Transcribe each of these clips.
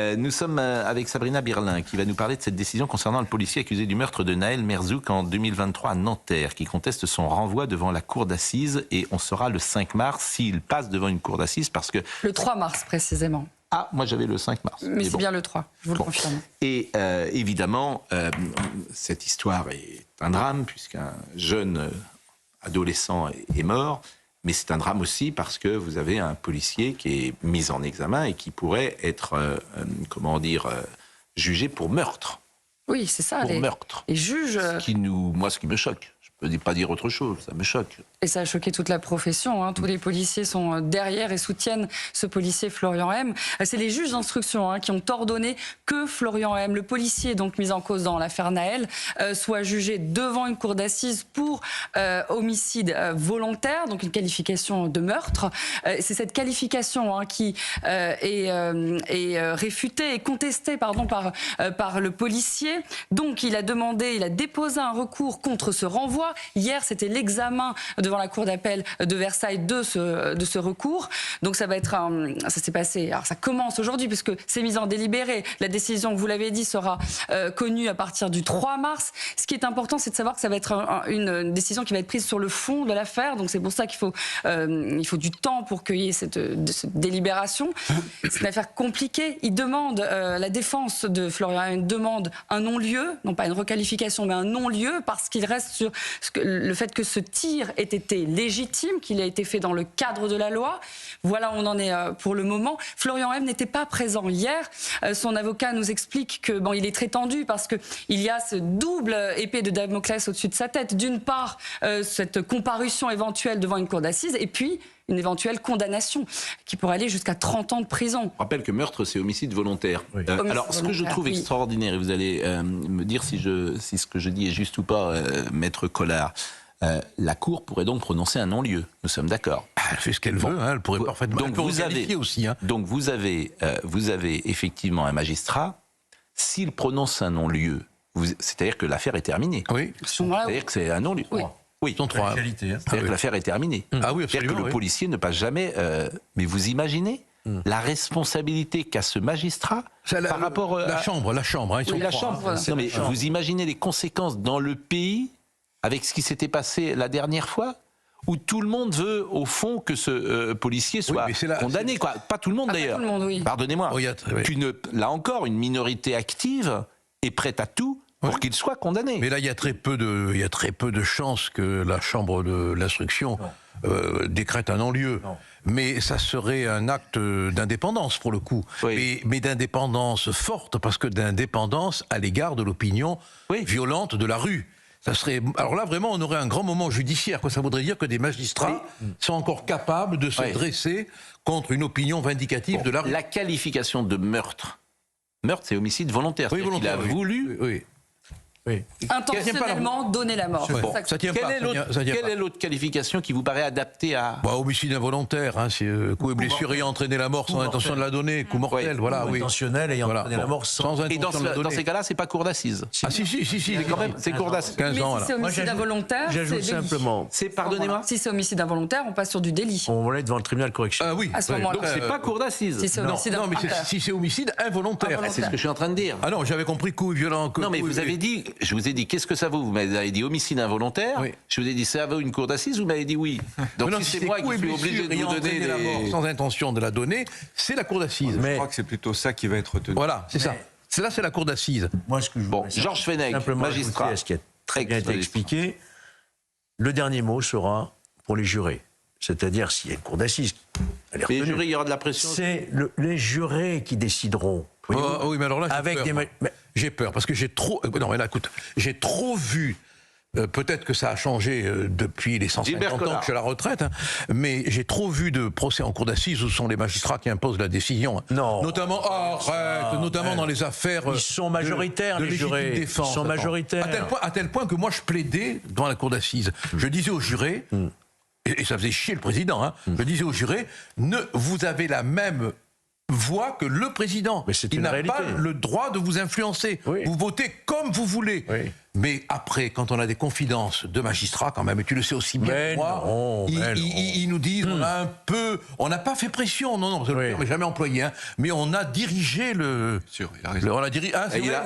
Nous sommes avec Sabrina Birlin qui va nous parler de cette décision concernant le policier accusé du meurtre de Naël Merzouk en 2023 à Nanterre, qui conteste son renvoi devant la cour d'assises, et on saura le 5 mars s'il passe devant une cour d'assises, parce que... Le 3 mars précisément. Ah, moi j'avais le 5 mars. Mais c'est bien le 3, je vous le confirme. Et évidemment, cette histoire est un drame, puisqu'un jeune adolescent est mort. Mais c'est un drame aussi parce que vous avez un policier qui est mis en examen et qui pourrait être, jugé pour meurtre. Oui, c'est ça. Pour meurtre. Les juges... Ce qui me choque. Je ne peux pas dire autre chose, ça me choque. Et ça a choqué toute la profession. Hein. Tous les policiers sont derrière et soutiennent ce policier Florian M. C'est les juges d'instruction qui ont ordonné que Florian M, le policier donc mis en cause dans l'affaire Naël, soit jugé devant une cour d'assises pour homicide volontaire, donc une qualification de meurtre. C'est cette qualification qui est réfutée et contestée par le policier. Donc il a déposé un recours contre ce renvoi. Hier, c'était l'examen devant la cour d'appel de Versailles de ce recours. Donc ça s'est passé. Alors ça commence aujourd'hui puisque c'est mis en délibéré. La décision, vous l'avez dit, sera connue à partir du 3 mars. Ce qui est important, c'est de savoir que ça va être une décision qui va être prise sur le fond de l'affaire. Donc c'est pour ça qu'il faut du temps pour qu'il y ait cette délibération. C'est une affaire compliquée. La défense de Florian demande un non-lieu, non pas une requalification, mais un non-lieu, parce qu'il reste sur le fait que ce tir ait été légitime, qu'il a été fait dans le cadre de la loi. Voilà, on en est pour le moment. Florian M n'était pas présent hier. Son avocat nous explique que il est très tendu parce qu'il y a ce double épée de Damoclès au-dessus de sa tête. D'une part, cette comparution éventuelle devant une cour d'assises, et puis une éventuelle condamnation qui pourrait aller jusqu'à 30 ans de prison. Je rappelle que meurtre, c'est homicide volontaire. Oui. Alors, ce que je trouve extraordinaire, et vous allez me dire si ce que je dis est juste ou pas, maître Collard, la Cour pourrait donc prononcer un non-lieu. Nous sommes d'accord. Elle fait ce qu'elle veut, elle pourrait parfaitement qualifier aussi. Donc vous avez effectivement un magistrat, s'il prononce un non-lieu, c'est-à-dire que l'affaire est terminée. Oui. C'est-à-dire que c'est un non-lieu. Oui, c'est-à-dire que l'affaire est terminée. Ah oui, c'est-à-dire que le policier ne passe jamais... mais vous imaginez la responsabilité qu'a ce magistrat par rapport à... La chambre. La chambre. Non, mais vous imaginez les conséquences dans le pays avec ce qui s'était passé la dernière fois, où tout le monde veut, au fond, que ce policier soit condamné. Pas tout le monde, d'ailleurs. Oui. Pardonnez-moi. Oui. Là encore, une minorité active est prête à tout pour qu'il soit condamné. Mais là, il y a très peu de chances que la chambre de l'instruction décrète un non-lieu. Mais ça serait un acte d'indépendance, pour le coup. Oui. Mais d'indépendance forte, parce que d'indépendance à l'égard de l'opinion violente de la rue. Ça serait... Alors là, vraiment, on aurait un grand moment judiciaire. Ça voudrait dire que des magistrats sont encore capables de se dresser contre une opinion vindicative de la rue. La qualification de meurtre. Meurtre, c'est homicide volontaire. Il a voulu... intentionnellement donner la mort. Quelle est l'autre qualification qui vous paraît adaptée à... Homicide involontaire, coup et blessure ayant entraîné la mort sans intention de la donner, coup mortel, intentionnel ayant entraîné la mort sans intention de la donner. Dans ces cas-là, c'est pas cour d'assises. Ah si, c'est cour d'assises. 15 ans, mais si c'est homicide involontaire, j'ajoute simplement... Pardonnez-moi. Si c'est homicide involontaire, on passe sur du délit. On est devant le tribunal correctionnel. Ah oui. À ce moment-là. Donc c'est pas cour d'assises. Si c'est homicide involontaire. Mais si c'est homicide involontaire. C'est ce que je suis en train de dire. Ah non, j'avais compris coup violent. Non, mais vous avez dit, je vous ai dit, qu'est-ce que ça vaut? Vous m'avez dit homicide involontaire. Je vous ai dit, ça vaut une cour d'assises. Vous m'avez dit oui. Donc si c'est moi qui suis obligé de vous donner la mort sans intention de la donner, c'est la cour d'assises. Je crois que c'est plutôt ça qui va être retenu. Voilà, c'est ça. Là, c'est la cour d'assises. Moi, ce que je Georges Fenech, magistrat. Ce qui a très bien été expliqué, le dernier mot sera pour les jurés. C'est-à-dire, s'il y a une cour d'assises, les jurés, il y aura de la pression. C'est les jurés qui décideront. Oui, mais alors là, j'ai peur, parce que j'ai trop... Non, mais là, écoute, j'ai trop vu... peut-être que ça a changé depuis les 150 ans que je suis à la retraite, mais j'ai trop vu de procès en cour d'assises où ce sont les magistrats qui imposent la décision. Non. Notamment, notamment dans les affaires... Ils sont majoritaires, les jurés. Défense, ils sont majoritaires. À tel point que moi, je plaidais devant la cour d'assises. Je disais aux jurés, et ça faisait chier le président, je disais aux jurés, vous avez la même... voix que le président. Mais c'est il une n'a réalité. pas le droit de vous influencer. Vous votez comme vous voulez. Mais après, quand on a des confidences de magistrats, quand même, et tu le sais aussi bien Mais que moi, non, mais non. ils nous disent, on n'a pas fait pression, non, c'est le terme, mais jamais employé, hein, mais on a dirigé le... Sûr, il a raison. on a dirigé... Ah, c'est vrai.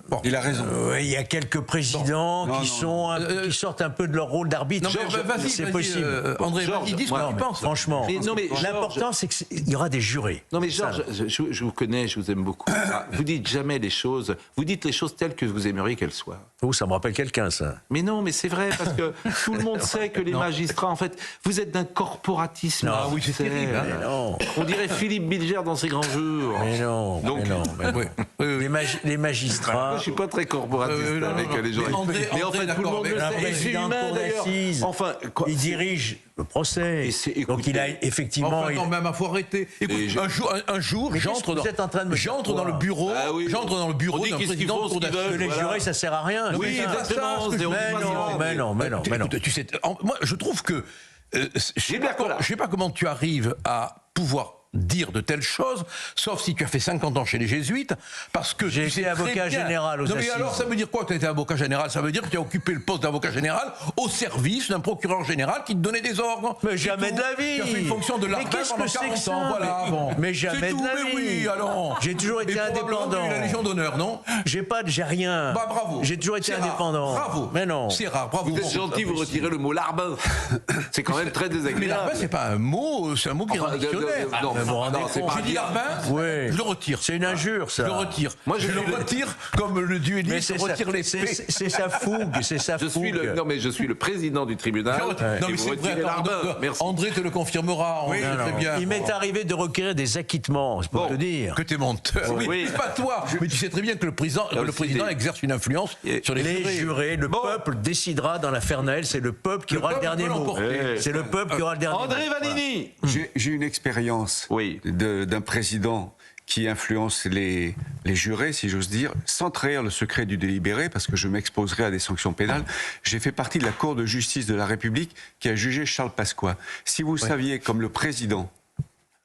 Bon. Il a raison. Il y a quelques présidents Non, qui qui sortent un peu de leur rôle d'arbitre. Non, mais vas-y, c'est vas-y, possible. André, Georges, vas-y, dis ce moi, que tu penses. Franchement, Mais non, mais l'important c'est qu'il y aura des jurés. Non mais Georges, je vous connais, je vous aime beaucoup. Vous dites jamais les choses, vous dites les choses telles que vous aimeriez qu'elles soient. Oh, ça me rappelle quelqu'un, ça. Mais non, mais c'est vrai, parce que tout le monde sait que les magistrats, en fait, vous êtes d'un corporatisme. Ah oui, c'est terrible, hein. Mais non, On dirait Philippe Bilger dans ses grands jours. mais non, Donc- mais non. Mais non. Oui, oui, oui. Les magistrats. Moi, je suis pas très corporatiste non, avec non. les gens. Mais André, Mais en fait, tout le d'accord, monde mais le un sait. Et c'est président de humain, cour d'ailleurs. d'assises, Enfin, quoi, il dirige le procès. Et c'est- Donc il a écoutez, effectivement. Enfin, il- quand même, il faut arrêter. Écoute, Et un jour, Mais j'entre qu'est-ce que vous êtes en train de me dire, dans le quoi bureau, Ah oui. j'entre dans le bureau On dit d'un qu'est-ce qu'ils président font, de cour ce qu'ils d'assises. veulent, les voilà. jurés, ça sert à rien. Oui, c'est ça, exactement. ce que je- Mais non. Écoute, tu sais, moi, je trouve que je sais pas comment tu arrives à pouvoir dire de telles choses, sauf si tu as fait 50 ans chez les jésuites, parce que J'ai tu été sais très avocat bien- général aux Non mais assises. alors ça veut dire quoi que tu as été avocat général? Ça veut dire que tu as occupé le poste d'avocat général au service d'un procureur général qui te donnait des ordres. Mais C'est jamais tout. de la vie. Tu as fait une fonction de Mais l'ARPA qu'est-ce pendant que c'est que 40 ça ans, voilà, avant. Mais jamais C'est de tout, la mais vie. oui, alors. J'ai toujours été Mais probablement, indépendant. tu as eu la Légion d'honneur, non? J'ai rien. Bah bravo. J'ai toujours été C'est rare. indépendant. Bravo. Mais non. C'est rare, bravo. Vous êtes gentil, vous retirez le mot larbin. C'est quand même très Mais désagréable. larbin, c'est pas un mot, c'est un mot qui est Enfin, dans le dictionnaire. non, mais vous vous rendez non, c'est compte. pas J'ai dit larbin, Ouais. je le retire. C'est une injure, ça. Je le retire. Moi, je je le suis le- retire comme le Mais duelliste c'est retire sa- l'épée. c'est sa fougue, c'est sa Je suis fougue. non mais je suis le président du tribunal. Non, et mais vous c'est vrai, retirez attends, larbin. Merci. André te le confirmera. Oui, André, non, très non. bien. Il m'est arrivé de requérir des acquittements, c'est pour Bon. te dire. Que t'es menteur. Oui. Oui, pas toi. Mais tu sais très bien que le président, aussi des- exerce une influence Et- sur les Les jurés. jurés, le Bon. peuple décidera dans l'affaire Naël, c'est le peuple qui Le aura le peuple dernier peut mot. l'emporter. C'est le peuple qui aura le dernier André mot. Vanini. J'ai une expérience Oui. d'un président qui influence les jurés, si j'ose dire, sans trahir le secret du délibéré, parce que je m'exposerai à des sanctions pénales. J'ai fait partie de la Cour de justice de la République qui a jugé Charles Pasqua. Si vous saviez, comme le président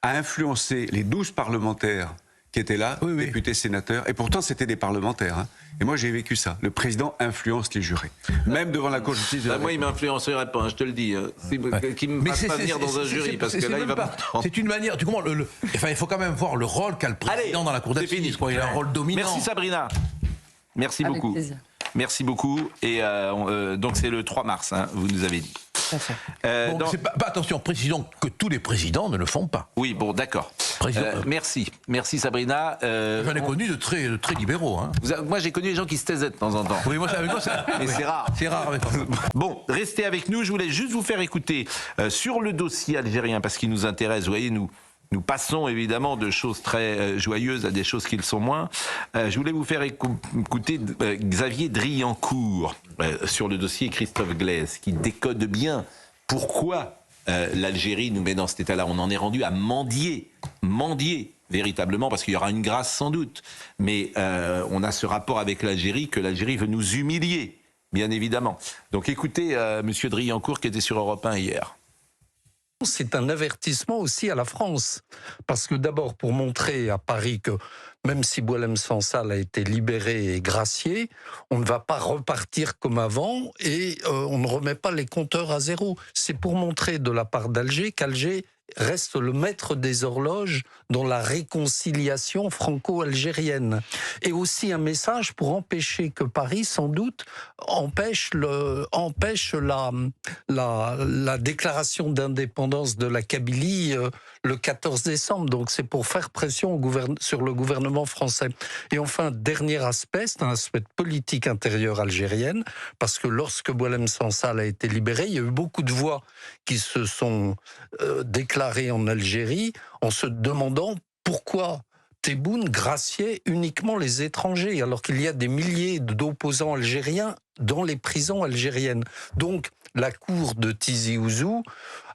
a influencé les 12 parlementaires qui étaient là, Oui, oui. députés, sénateurs, et pourtant c'était des parlementaires. Hein. Et moi j'ai vécu ça. Le président influence les jurés, même devant la Cour de justice de la Bah, moi, il République. m'influencerait pas, hein, je te le dis. Qui me fasse pas venir dans un jury, parce que là, il va me prendre. C'est une manière, tu comprends, enfin, il faut quand même voir le rôle qu'a le président dans la cour c'est d'assises. fini. quoi. Il a un rôle dominant. Merci Sabrina. Merci Avec beaucoup. plaisir. Merci beaucoup. Et donc c'est le 3 mars, hein, vous nous avez dit. Tout à fait. Bon, dans- c'est pas, attention, précisons que tous les présidents ne le font pas. Oui, bon, d'accord. Président. Merci Sabrina. J'en ai connu de très libéraux. Hein. Moi, j'ai connu des gens qui se taisaient de temps en temps. Oui, moi, avec moi, ça. Mais c'est rare. C'est rare avec moi. Bon, restez avec nous. Je voulais juste vous faire écouter sur le dossier algérien, parce qu'il nous intéresse. Vous voyez, nous passons évidemment de choses très joyeuses à des choses qui le sont moins. Je voulais vous faire écouter Xavier Driancourt sur le dossier Christophe Glaise, qui décode bien pourquoi l'Algérie nous met dans cet état-là. On en est rendu à mendier véritablement, parce qu'il y aura une grâce sans doute. Mais on a ce rapport avec l'Algérie, que l'Algérie veut nous humilier, bien évidemment. Donc écoutez Monsieur Driancourt qui était sur Europe 1 hier. C'est un avertissement aussi à la France. Parce que d'abord, pour montrer à Paris que même si Boualem Sansal a été libéré et gracié, on ne va pas repartir comme avant et on ne remet pas les compteurs à zéro. C'est pour montrer de la part d'Alger qu'Alger reste le maître des horloges dans la réconciliation franco-algérienne. Et aussi un message pour empêcher que Paris, sans doute, empêche la déclaration d'indépendance de la Kabylie le 14 décembre. Donc c'est pour faire pression sur le gouvernement français. Et enfin, dernier aspect, c'est un aspect de politique intérieure algérienne, parce que lorsque Boualem Sansal a été libéré, il y a eu beaucoup de voix qui se sont déclarées en Algérie en se demandant pourquoi Tebboune graciait uniquement les étrangers, alors qu'il y a des milliers d'opposants algériens dans les prisons algériennes. Donc, la cour de Tizi Ouzou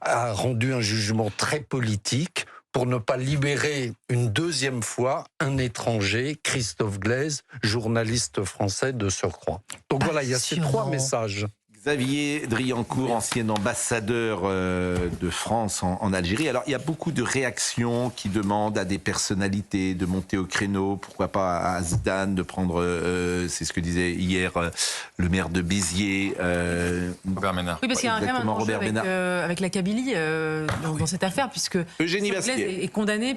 a rendu un jugement très politique pour ne pas libérer une deuxième fois un étranger, Christophe Glaise, journaliste français de surcroît. Donc voilà, il y a ces trois messages. Xavier Driancourt, ancien ambassadeur de France en Algérie. Alors, il y a beaucoup de réactions qui demandent à des personnalités de monter au créneau. Pourquoi pas à Zidane de prendre, c'est ce que disait hier le maire de Béziers. Robert Ménard. Oui, parce qu'il y a quand même un enjeu avec la Kabylie dans cette affaire, puisque Eugénie Christophe Bastier Glaise est condamné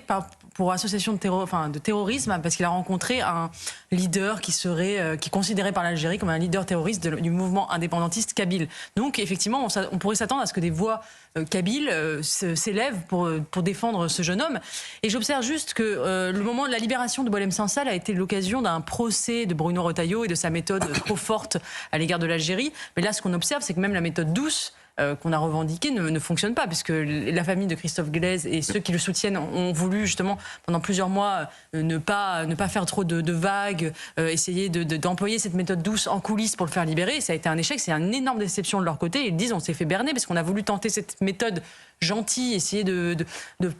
pour association de terrorisme parce qu'il a rencontré un leader qui est considéré par l'Algérie comme un leader terroriste du mouvement indépendantiste kabyle. Donc effectivement, on pourrait s'attendre à ce que des voix kabyles s'élèvent pour défendre ce jeune homme. Et j'observe juste que le moment de la libération de Boualem Sansal a été l'occasion d'un procès de Bruno Retailleau et de sa méthode trop forte à l'égard de l'Algérie. Mais là, ce qu'on observe, c'est que même la méthode douce qu'on a revendiquée ne fonctionne pas, puisque la famille de Christophe Glaise et ceux qui le soutiennent ont voulu justement pendant plusieurs mois ne pas faire trop de vagues, essayer d'employer cette méthode douce en coulisses pour le faire libérer. Et ça a été un échec, c'est une énorme déception de leur côté. Ils disent on s'est fait berner parce qu'on a voulu tenter cette méthode gentille, essayer de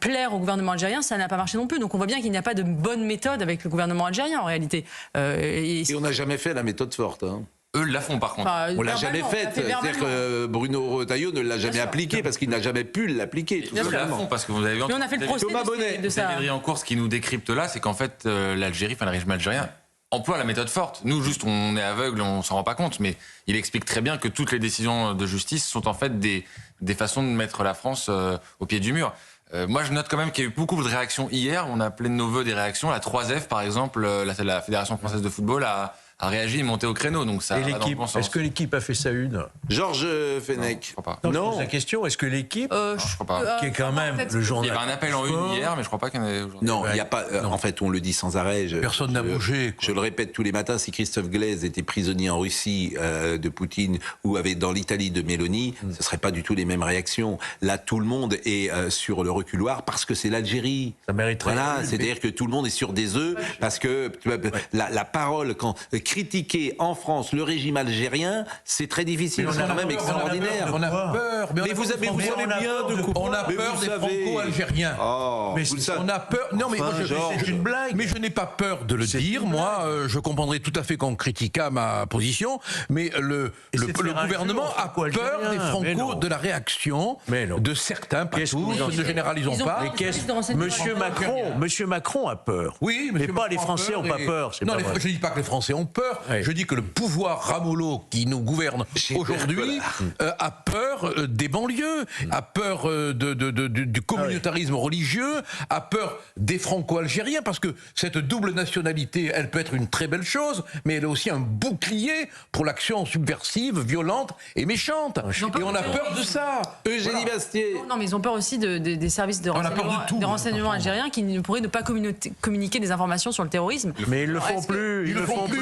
plaire au gouvernement algérien, ça n'a pas marché non plus. Donc on voit bien qu'il n'y a pas de bonne méthode avec le gouvernement algérien en réalité. Et on n'a jamais fait la méthode forte. Eux la font par contre. On l'a jamais faite. C'est-à-dire que Bruno Retailleau ne l'a jamais appliquée parce qu'il n'a jamais pu l'appliquer. Ils la font parce que vous avez vu. Mais on a fait le procès de ça. Xavier Driancourt, ce qui nous décrypte là, c'est qu'en fait l'Algérie, le régime algérien emploie la méthode forte. Nous, juste, on est aveugle, on s'en rend pas compte, mais il explique très bien que toutes les décisions de justice sont en fait des façons de mettre la France au pied du mur. Moi, je note quand même qu'il y a eu beaucoup de réactions hier. On a appelé de nos voeux des réactions. La 3F, par exemple, la Fédération française de football a réagi et monté au créneau. Donc ça. Et l'équipe, est-ce que l'équipe a fait sa une? Georges Fenech. Je crois pas. Non. La question, est-ce que l'équipe, je crois pas. qui est quand même le journal. Il y avait un appel en une hier, mais je crois pas qu'il y en ait aujourd'hui. Non, il n'y a pas. En fait, on le dit sans arrêt. Personne n'a bougé. Je le répète tous les matins. Si Christophe Glaise était prisonnier en Russie de Poutine ou dans l'Italie de Mélanie, ce ne serait pas du tout les mêmes réactions. Là, tout le monde est sur le reculoir parce que c'est l'Algérie. Ça mériterait. Voilà, c'est-à-dire que tout le monde est sur des œufs parce que la parole, quand critiquer en France le régime algérien, c'est très difficile. C'est quand même extraordinaire. On a peur. Mais vous savez bien de quoi. On a peur des franco-algériens. Mais on a peur. Non, mais c'est une blague. Mais je n'ai pas peur de le dire. Moi, je comprendrais tout à fait qu'on critiqua ma position, mais le gouvernement a peur des franco, de la réaction de certains, pas tous, ne généralisons pas. Monsieur Macron a peur. Oui, mais pas les Français n'ont pas peur. Non, je ne dis pas que les Français ont peur. Je dis que le pouvoir ramolo qui nous gouverne aujourd'hui a peur des banlieues, a peur du communautarisme religieux, a peur des franco-algériens, parce que cette double nationalité, elle peut être une très belle chose, mais elle est aussi un bouclier pour l'action subversive, violente et méchante. Et on a peur de ça. Eugénie Bastier. Non, mais ils ont peur aussi des services de renseignement algériens qui ne pourraient ne pas communiquer des informations sur le terrorisme. Mais ils le font plus. Ils le font plus.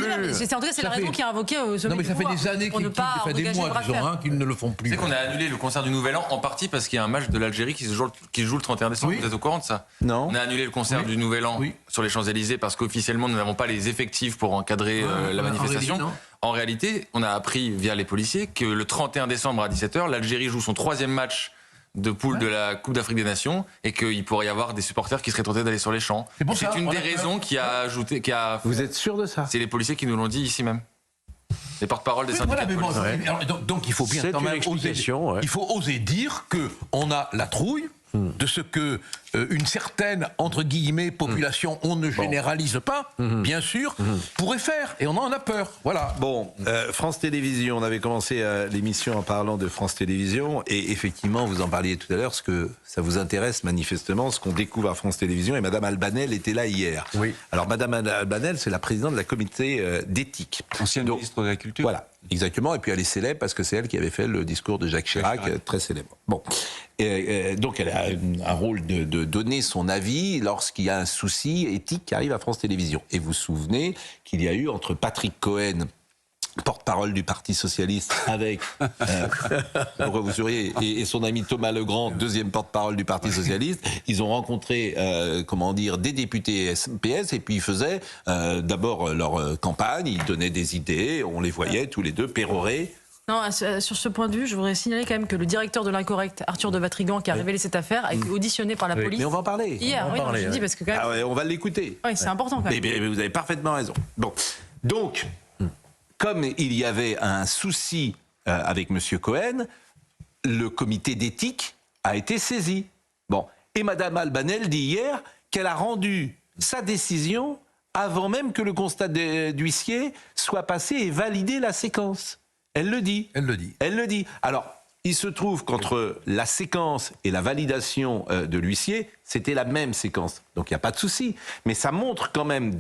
En tout cas, c'est la raison qui a invoqué au sommet. Non, mais ça fait des années ça fait des mois, disons, qu'ils ne le font plus. C'est qu'on a annulé le concert du Nouvel An en partie parce qu'il y a un match de l'Algérie qui joue le 31 décembre. Vous êtes au courant de ça? Non. On a annulé le concert du Nouvel An sur les Champs-Élysées parce qu'officiellement nous n'avons pas les effectifs pour encadrer la manifestation. En réalité, on a appris via les policiers que le 31 décembre à 17h, l'Algérie joue son 3e match de poule de la Coupe d'Afrique des Nations et qu'il pourrait y avoir des supporters qui seraient tentés d'aller sur les champs. C'est une des raisons qui a ajouté. Vous êtes sûr de ça? C'est les policiers qui nous l'ont dit ici même. Les porte-parole des syndicats de police. Donc il faut bien quand même il faut oser dire qu'on a la trouille de ce que une certaine, entre guillemets, population, on ne généralise pas, bien sûr, pourrait faire. Et on en a peur. Voilà. Bon, France Télévisions, on avait commencé l'émission en parlant de France Télévisions, et effectivement, vous en parliez tout à l'heure, ce que ça vous intéresse manifestement, ce qu'on découvre à France Télévisions, et Madame Albanel était là hier. Oui. Alors, Madame Albanel, c'est la présidente de la comité d'éthique. Ancienne ministre de la Culture. Voilà, exactement, et puis elle est célèbre parce que c'est elle qui avait fait le discours de Jacques Chirac, très célèbre. Bon, donc elle a un rôle de donner son avis lorsqu'il y a un souci éthique qui arrive à France Télévisions. Et vous vous souvenez qu'il y a eu entre Patrick Cohen, porte-parole du Parti Socialiste, avec vous sauriez, et son ami Thomas Legrand, deuxième porte-parole du Parti Socialiste, ils ont rencontré des députés PS, et puis ils faisaient d'abord leur campagne, ils donnaient des idées, on les voyait tous les deux pérorer. Non, sur ce point de vue, je voudrais signaler quand même que le directeur de l'Incorrect, Arthur de Vatrigan, qui a révélé cette affaire, a été auditionné par la police. Mais on va en parler. Hier, je dis parce que quand même. On va l'écouter. Oui, c'est important quand même. Mais vous avez parfaitement raison. Bon, donc, comme il y avait un souci avec M. Cohen, le comité d'éthique a été saisi. Bon. Et Mme Albanel dit hier qu'elle a rendu sa décision avant même que le constat d'huissier soit passé et validé la séquence. Elle le dit. Elle le dit. Elle le dit. Alors, il se trouve qu'entre la séquence et la validation de l'huissier, c'était la même séquence. Donc il n'y a pas de souci. Mais ça montre quand même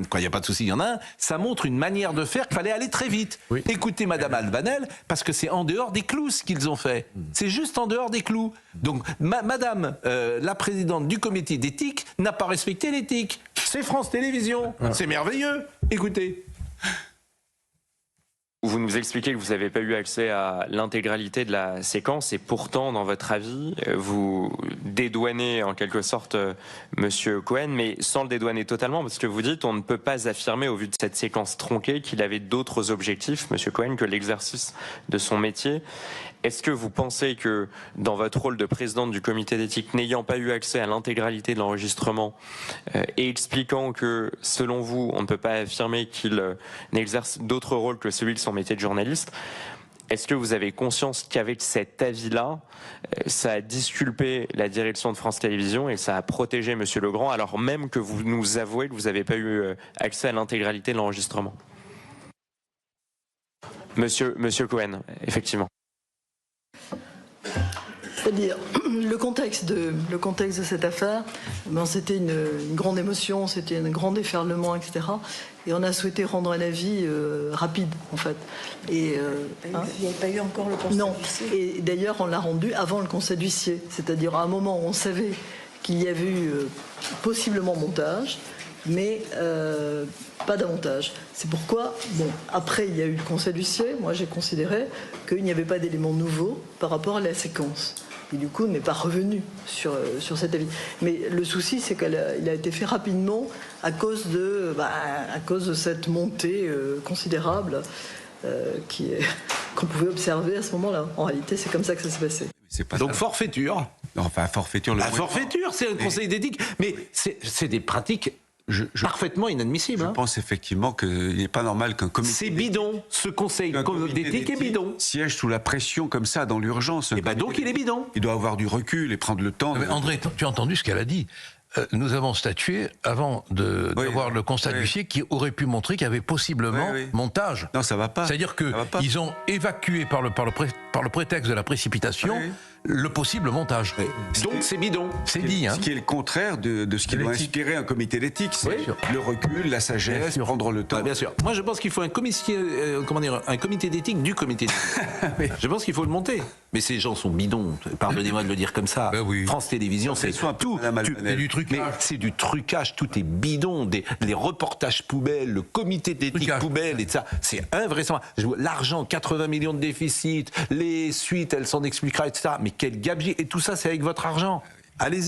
quand il n'y a pas de souci, il y en a un, ça montre une manière de faire qu'il fallait aller très vite. Oui. Écoutez Mme Albanel, parce que c'est en dehors des clous ce qu'ils ont fait. C'est juste en dehors des clous. Donc Madame la présidente du comité d'éthique n'a pas respecté l'éthique. C'est France Télévisions. C'est merveilleux. Écoutez. Vous nous expliquez que vous n'avez pas eu accès à l'intégralité de la séquence et pourtant, dans votre avis, vous dédouanez en quelque sorte Monsieur Cohen, mais sans le dédouaner totalement, parce que vous dites on ne peut pas affirmer au vu de cette séquence tronquée qu'il avait d'autres objectifs, Monsieur Cohen, que l'exercice de son métier. Est-ce que vous pensez que dans votre rôle de présidente du comité d'éthique, n'ayant pas eu accès à l'intégralité de l'enregistrement et expliquant que, selon vous, on ne peut pas affirmer qu'il n'exerce d'autre rôle que celui de son métier de journaliste, est-ce que vous avez conscience qu'avec cet avis-là, ça a disculpé la direction de France Télévisions et ça a protégé M. Legrand, alors même que vous nous avouez que vous n'avez pas eu accès à l'intégralité de l'enregistrement? Monsieur Cohen, effectivement. C'est-à-dire, le contexte de cette affaire, c'était une grande émotion, c'était un grand déferlement, etc. Et on a souhaité rendre un avis rapide, en fait. Et, il n'y avait pas eu encore le constat d'huissier. Non. Et d'ailleurs, on l'a rendu avant le constat d'huissier. C'est-à-dire à un moment où on savait qu'il y avait eu possiblement montage, mais pas davantage. C'est pourquoi, après il y a eu le conseil d'huissier, moi j'ai considéré qu'il n'y avait pas d'éléments nouveaux par rapport à la séquence. Et du coup, on n'est pas revenu sur cet avis. Mais le souci, c'est qu'il a été fait rapidement à cause de cette montée considérable qu'on pouvait observer à ce moment-là. En réalité, c'est comme ça que ça s'est passé. Donc forfaiture. Enfin, forfaiture. Forfaiture, c'est un conseil d'éthique. Mais c'est des pratiques parfaitement inadmissibles. Je pense effectivement qu'il n'est pas normal qu'un comité... C'est bidon. Ce conseil d'éthique est bidon. Siège sous la pression comme ça, dans l'urgence. Et donc il est bidon. Il doit avoir du recul et prendre le temps. Mais André, tu as entendu ce qu'elle a dit. Nous avons statué avant d'avoir le constat d'huissier qui aurait pu montrer qu'il y avait possiblement montage. Non, ça va pas. C'est-à-dire qu'ils ont évacué par le prétexte de la précipitation le possible montage. Donc c'est bidon. C'est dit. Ce qui est le contraire de ce qui doit inspirer un comité d'éthique. C'est le recul, la sagesse, prendre le temps. Bien sûr. Moi je pense qu'il faut un comité d'éthique du comité d'éthique. Je pense qu'il faut le monter. Mais ces gens sont bidons. Pardonnez-moi de le dire comme ça. France Télévisions, c'est tout. C'est du trucage. Mais c'est du trucage, tout est bidon, les reportages poubelles, le comité d'éthique poubelle et ça, c'est invraisemblable. L'argent, 80 millions de déficit, les suites, elles s'en expliquera, etc. Mais quel gabegie, et tout ça c'est avec votre argent. Allez-y.